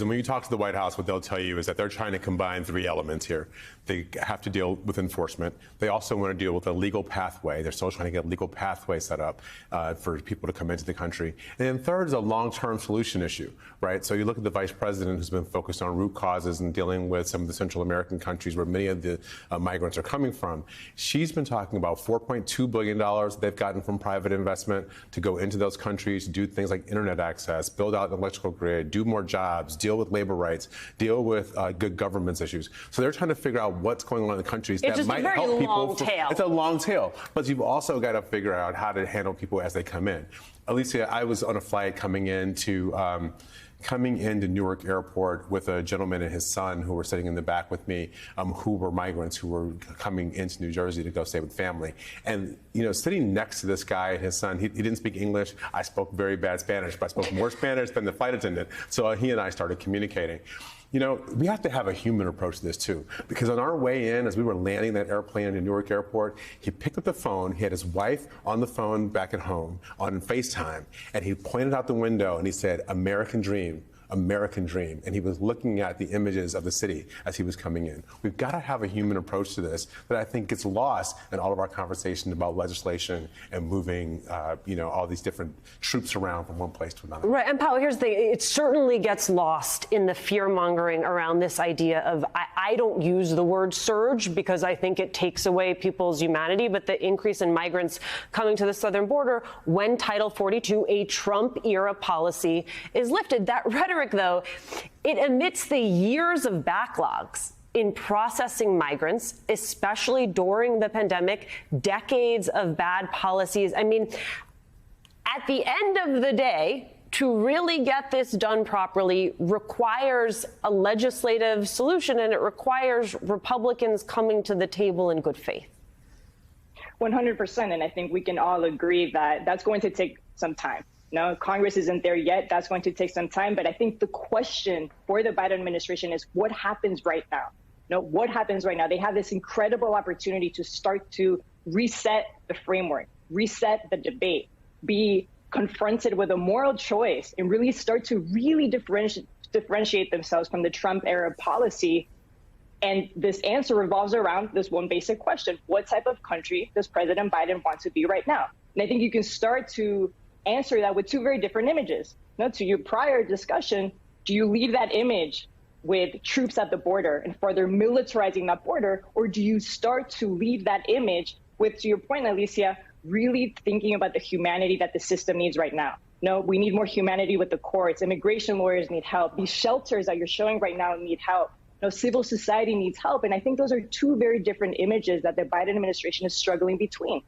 And when you talk to the White House, what they'll tell you is that they're trying to combine three elements here. They have to deal with enforcement. They also want to deal with a legal pathway. They're still trying to get a legal pathway set up for people to come into the country. And then third is a long-term solution issue, right? So you look at the vice president who's been focused on root causes and dealing with some of the Central American countries where many of the migrants are coming from. She's been talking about $4.2 billion they've gotten from private investment to go into those countries, do things like internet access, build out an electrical grid, do more jobs, deal with labor rights, deal with good governance issues. So they're trying to figure out what's going on in the countries that might help people. It's a long tail. But you've also got to figure out how to handle people as they come in. Alicia, I was on a flight coming into Newark Airport with a gentleman and his son who were sitting in the back with me, who were migrants who were coming into New Jersey to go stay with family. And, you know, sitting next to this guy and his son, he didn't speak English. I spoke very bad Spanish, but I spoke more Spanish than the flight attendant. So he and I started communicating. You know, we have to have a human approach to this, too, because on our way in, as we were landing that airplane in Newark Airport, he picked up the phone. He had his wife on the phone back at home on FaceTime, and he pointed out the window and he said, "American dream. American dream." And he was looking at the images of the city as he was coming in. We've got to have a human approach to this that I think gets lost in all of our conversation about legislation and moving, all these different troops around from one place to another. Right. And Paolo, here's the thing. It certainly gets lost in the fear-mongering around this idea of, I don't use the word surge because I think it takes away people's humanity, but the increase in migrants coming to the southern border when Title 42, a Trump-era policy, is lifted. That rhetoric, though, it amidst the years of backlogs in processing migrants, especially during the pandemic, decades of bad policies. I mean, at the end of the day, to really get this done properly requires a legislative solution, and it requires Republicans coming to the table in good faith. 100%. And I think we can all agree that that's going to take some time. No, Congress isn't there yet. That's going to take some time. But I think the question for the Biden administration is what happens right now? No, what happens right now? They have this incredible opportunity to start to reset the framework, reset the debate, be confronted with a moral choice, and really start to really differentiate themselves from the Trump era policy. And this answer revolves around this one basic question: what type of country does President Biden want to be right now? And I think you can start to answer that with two very different images. Now, to your prior discussion, do you leave that image with troops at the border and further militarizing that border, or do you start to leave that image with, to your point, Alicia, really thinking about the humanity that the system needs right now? No, we need more humanity with the courts. Immigration lawyers need help. These shelters that you're showing right now need help. No, civil society needs help. And I think those are two very different images that the Biden administration is struggling between.